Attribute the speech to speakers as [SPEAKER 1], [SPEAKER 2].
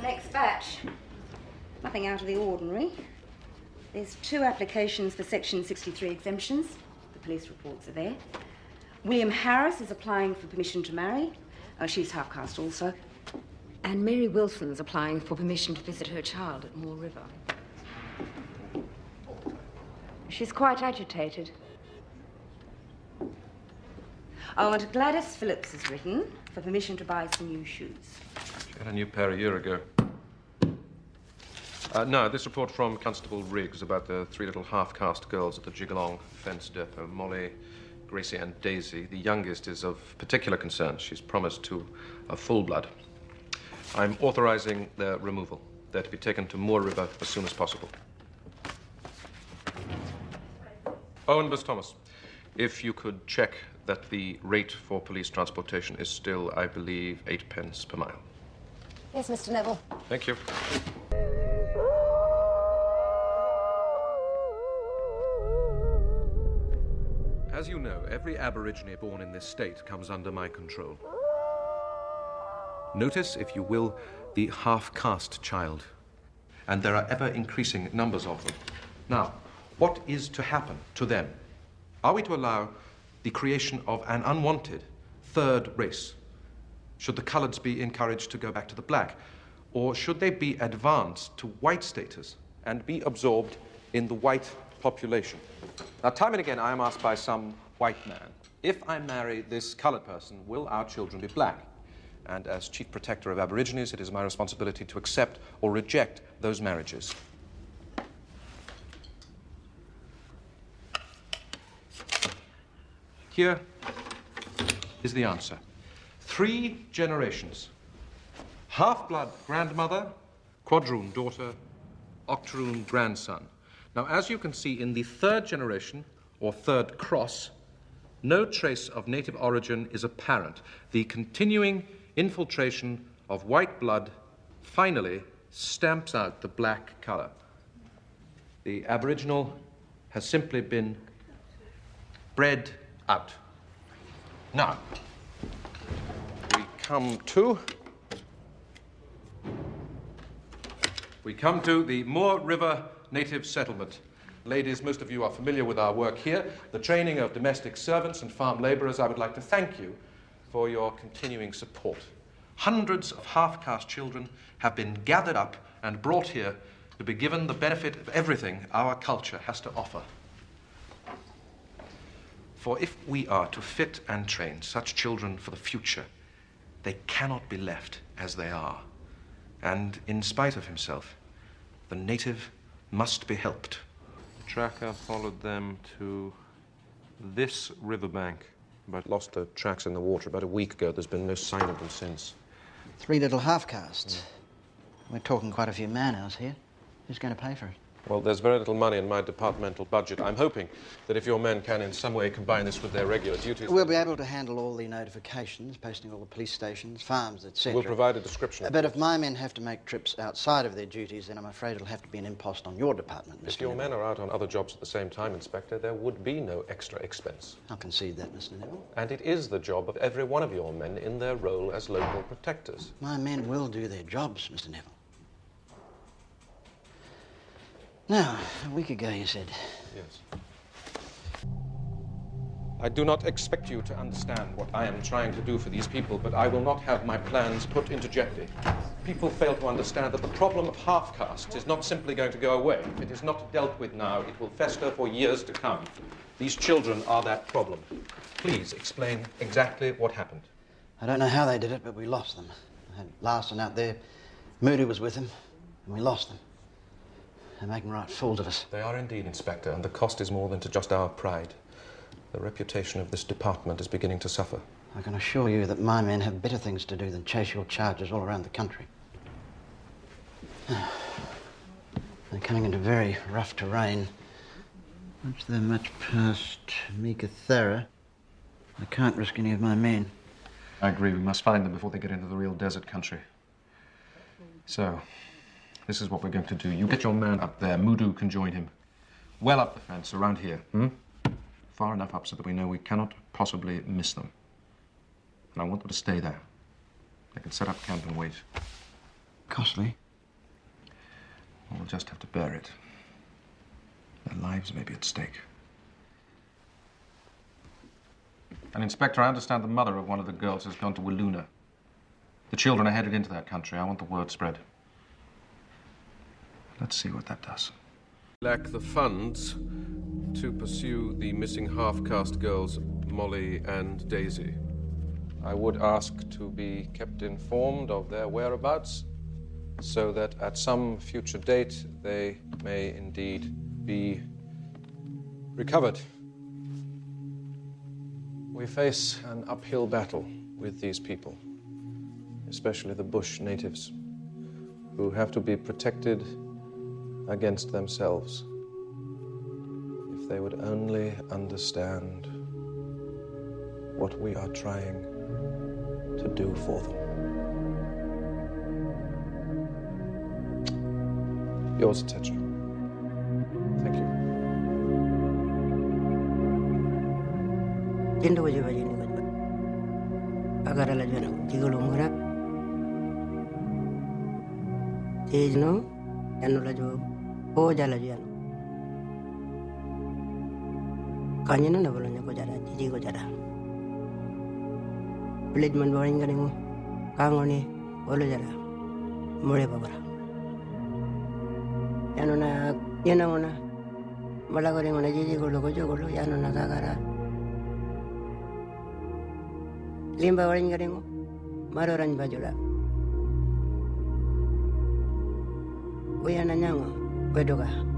[SPEAKER 1] next batch. Nothing out of the ordinary. There's 2 applications for Section 63 exemptions. The police reports are there. William Harris is applying for permission to marry. She's half-caste also. And Mary Wilson's applying for permission to visit her child at Moore River. She's quite agitated. Oh, and Gladys Phillips has written for permission to buy some new shoes.
[SPEAKER 2] She had a new pair a year ago. No, this report from Constable Riggs about the 3 little half-caste girls at the Jigalong Fence Depot, Molly, Gracie and Daisy. The youngest is of particular concern. She's promised to a full blood. I'm authorizing their removal. They're to be taken to Moore River as soon as possible. Oh, and Miss Thomas, if you could check that the rate for police transportation is still, I believe, 8 pence per mile.
[SPEAKER 3] Yes, Mr. Neville.
[SPEAKER 2] Thank you. As you know, every Aborigine born in this state comes under my control. Notice, if you will, the half-caste child. And there are ever-increasing numbers of them. Now, what is to happen to them? Are we to allow the creation of an unwanted third race? Should the coloreds be encouraged to go back to the black? Or should they be advanced to white status and be absorbed in the white population? Now, time and again, I am asked by some white man, if I marry this colored person, will our children be black? And as Chief Protector of Aborigines, it is my responsibility to accept or reject those marriages. Here is the answer. 3 generations. Half-blood grandmother, quadroon daughter, octoroon grandson. Now, as you can see, in the 3rd generation, or 3rd cross, no trace of native origin is apparent. The continuing infiltration of white blood finally stamps out the black color. The Aboriginal has simply been bred out. Now, we come to the Moore River Native Settlement. Ladies, most of you are familiar with our work here, the training of domestic servants and farm laborers. I would like to thank you for your continuing support. Hundreds of half-caste children have been gathered up and brought here to be given the benefit of everything our culture has to offer. For if we are to fit and train such children for the future, they cannot be left as they are. And in spite of himself, the native must be helped. The tracker followed them to this riverbank, but lost the tracks in the water about a week ago. There's been no sign of them since.
[SPEAKER 4] 3 little half-castes. We're talking quite a few man-hours here. Who's going to pay for it?
[SPEAKER 2] Well, there's very little money in my departmental budget. I'm hoping that if your men can in some way combine this with their regular duties...
[SPEAKER 4] We'll be able to handle all the notifications, posting all the police stations, farms, etc.
[SPEAKER 2] We'll provide a description.
[SPEAKER 4] But if my men have to make trips outside of their duties, then I'm afraid it'll have to be an impost on your department, Mr.
[SPEAKER 2] If your
[SPEAKER 4] Neville.
[SPEAKER 2] men are out on other jobs at the same time, Inspector, there would be no extra expense.
[SPEAKER 4] I'll concede that, Mr. Neville.
[SPEAKER 2] And it is the job of every one of your men in their role as local protectors.
[SPEAKER 4] My men will do their jobs, Mr. Neville. Now, a week ago, you said.
[SPEAKER 2] Yes. I do not expect you to understand what I am trying to do for these people, but I will not have my plans put into jeopardy. People fail to understand that the problem of half-caste is not simply going to go away. If it is not dealt with now, it will fester for years to come. These children are that problem. Please explain exactly what happened.
[SPEAKER 4] I don't know how they did it, but we lost them. I had Larson out there. Moody was with them, and we lost them. They're making right fools of us.
[SPEAKER 2] They are indeed, Inspector, and the cost is more than to just our pride. The reputation of this department is beginning to suffer.
[SPEAKER 4] I can assure you that my men have better things to do than chase your charges all around the country. They're coming into very rough terrain. Once they're much past Meekatharra, I can't risk any of my men.
[SPEAKER 2] I agree. We must find them before they get into the real desert country. So, this is what we're going to do. You get your man up there. Mudu can join him. Well up the fence, around here. Far enough up so that we know we cannot possibly miss them. And I want them to stay there. They can set up camp and wait.
[SPEAKER 4] Costly.
[SPEAKER 2] We'll just have to bear it. Their lives may be at stake. And, Inspector, I understand the mother of one of the girls has gone to Walloona. The children are headed into that country. I want the word spread. Let's see what that does.
[SPEAKER 5] Lack the funds to pursue the missing half-caste girls, Molly and Daisy. I would ask to be kept informed of their whereabouts so that at some future date they may indeed be recovered. We face an uphill battle with these people, especially the bush natives, who have to be protected against themselves. If they would only understand what we are trying to do for them. Yours, etc. Thank you.
[SPEAKER 6] Jindu wajib aja ni wajib. Agar ala jana tiga lumura. Tejno, janu laju, oh jala janu. Kanya na bolanya ko jara, tiji ko jara. Village man boring kani mo, kangoni, bolo jara, mure babara. Janu na, yana mo na, malagori mo na tiji ko lo, janu na kagara. Limba waring garingo, maroran bajula. Uya na nyango, wedoga.